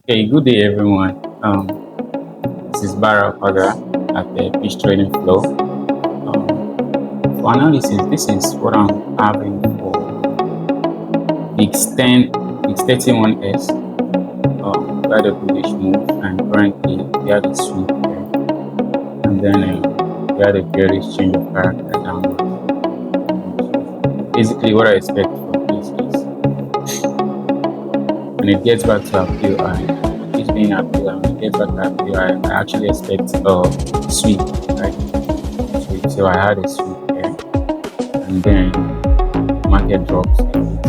Okay, good day everyone. This is Bara Paga at the Fish Trading Flow. For analysis, this is what I'm having for the extent it's 31S. We had a bullish move, and currently we had a sweep here, and then we had a bearish change of character downwards. Basically, what I expect from this is when it gets back to our this being our when it gets back to our I actually expect a sweep, right? Sweep. So I had a sweep here, and then market drops a bit,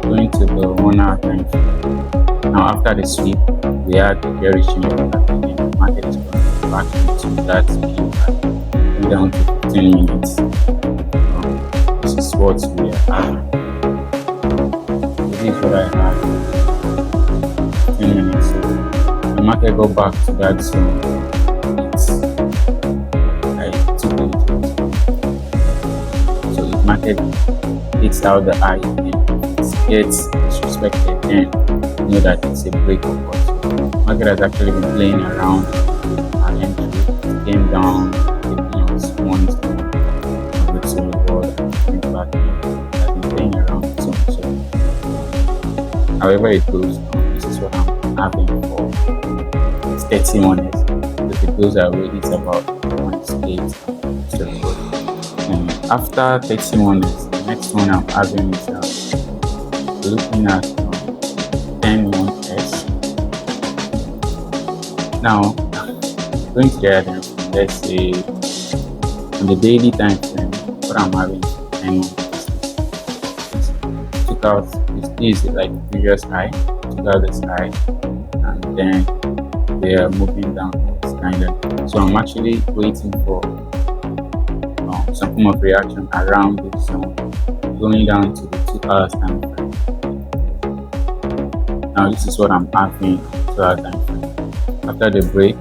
going to the 1 hour time frame. Now after the sweep, we had a very change of pattern again. The market is going back into that view going down to 15 minutes. This is what we are having. So this is what I have 10 minutes. So the market go back to that zone. It's I took a little. So if market hits out the eye again, it gets disrespected, then you know that it's a break of what. So market has actually been playing around our entry. It came down, taking us once with some reward and came back in. It has been playing around so however it goes, this is what I'm having for it's 31 minutes. If it goes away, it's about 1 state. After 31 minutes, the next one I'm having is looking at 10-1S. Now, going to the other, let's say on the daily time frame, what I'm having is 10-1S. Took out this is like the previous high, took out this high, and then they are moving down this kind of. So I'm actually waiting for some form of reaction around this zone, going down to the 2 hours time frame. Now this is what I'm having 2 hour time frame. After the break,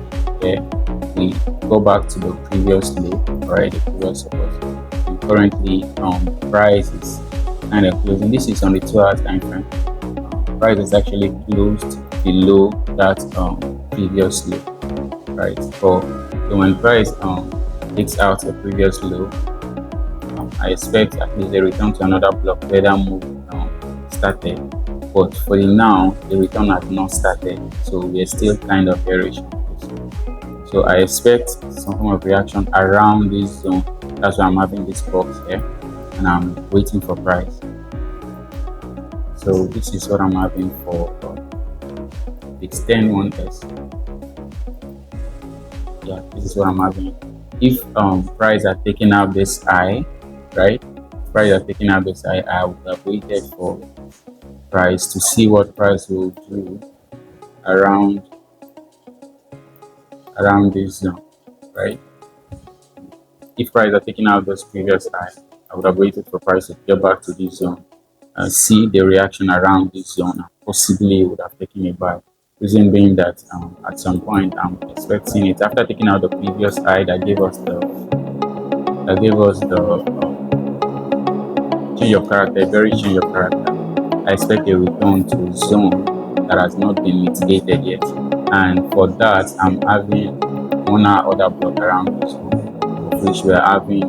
we go back to the previous low, right? The previous support. And currently, price is kind of closing. This is on the 2 hour time frame. Price is actually closed below that previous low, right? So when price takes out the previous low, I expect at least a return to another block where that move started. But for the now, the return has not started, so we are still kind of bearish. So I expect some form of reaction around this zone. That's why I'm having this box here, and I'm waiting for price. So this is what I'm having for it's 10-1S. Yeah, this is what I'm having. If price are taking out this high, right? Price are taking out this high, I would have waited for price to see what price will do around this zone, right? If price are taking out this previous high, I would have waited for price to get back to this zone and see the reaction around this zone, and possibly would have taken a buy. Reason being that at some point I'm expecting it after taking out the previous high that gave us the change of character, very change of character. I expect a return to a zone that has not been mitigated yet, and for that I'm having 1 hour order block around this zone, of which we are having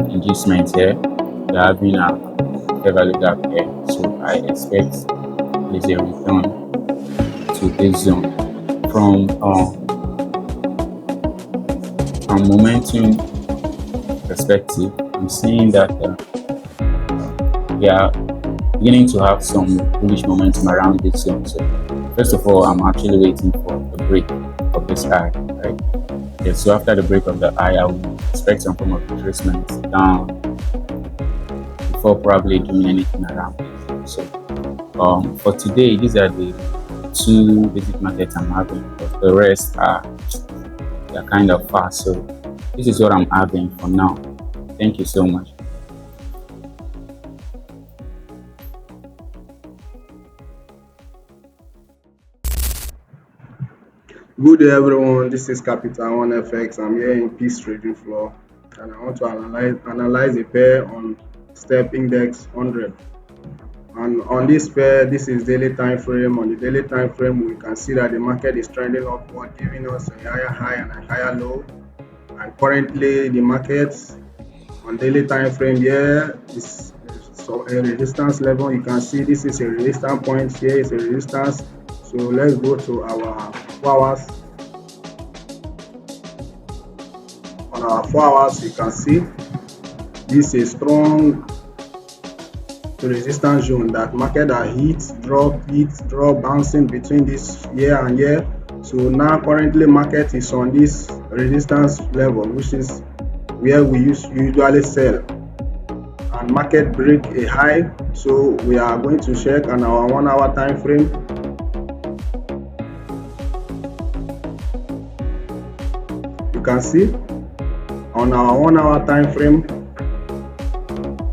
inducement here, we are having a fair value gap here. So I expect there is a return to this zone from momentum perspective. I'm seeing that we are beginning to have some bullish momentum around this zone. So first of all, I'm actually waiting for the break of this high, right? Okay, so after the break of the high, I will expect some form of retracement down before probably doing anything around it. So for today, these are the two basic markets I'm having, but the rest are they're kind of far. So this is what I'm having for now. Thank you so much. Good day, everyone. This is Capital One FX. I'm here in Peace Trading Floor, and I want to analyze a pair on Step Index 100. On this pair, this is daily time frame. On the daily time frame, we can see that the market is trending upward, giving us a higher high and a higher low. And currently, the market on daily time frame here is so a resistance level. You can see this is a resistance point. Here is a resistance. So let's go to our 4 hours. On our 4 hours, you can see this is a strong resistance zone that market are hit, drop, bouncing between this year and year. So now currently market is on this resistance level, which is where we usually sell. And market break a high, so we are going to check on our 1 hour time frame. You can see on our 1 hour time frame,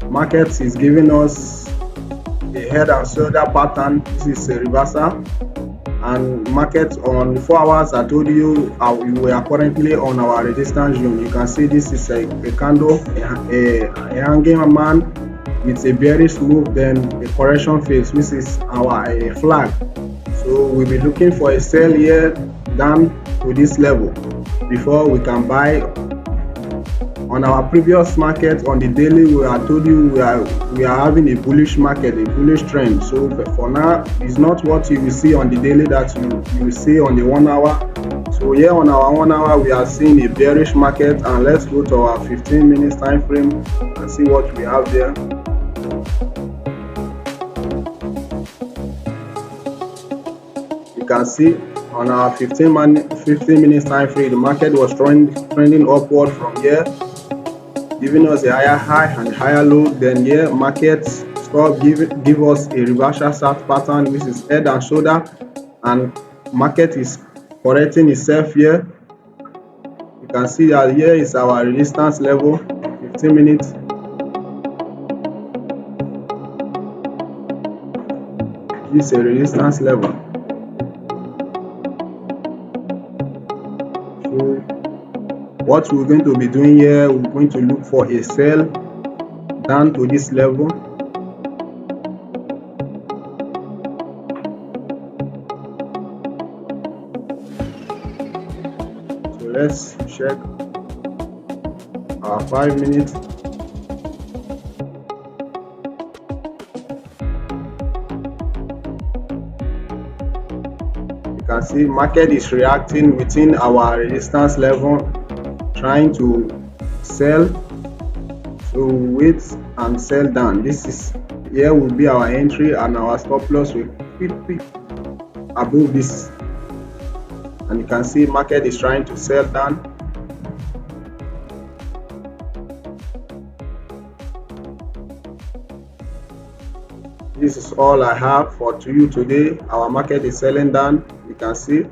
market is giving us a head and shoulder pattern. This is a reversal. And market on 4 hours, I told you we are currently on our resistance zone. You can see this is a candle, a hanging man with a bearish move, then a correction phase, which is our flag. So we'll be looking for a sell here down to this level before we can buy. On our previous market on the daily, I told you we are having a bullish market, a bullish trend. So for now, it's not what you will see on the daily that you will see on the 1 hour. So here on our 1 hour, we are seeing a bearish market. And let's go to our 15 minutes time frame and see what we have there. You can see on our 15 minutes time frame, the market was trending upward from here, giving us a higher high and higher low. Then here market stop give us a reversal south pattern, which is head and shoulder, and market is correcting itself here. You can see that here is our resistance level, 15 minutes. This is a resistance level. So what we're going to be doing here, we're going to look for a sell down to this level. So let's check our 5 minutes. You can see market is reacting within our resistance level, trying to sell. So wait and sell down. This is here will be our entry, and our stop loss will quick above this. And you can see market is trying to sell down. This is all I have for you today. Our market is selling down. You can see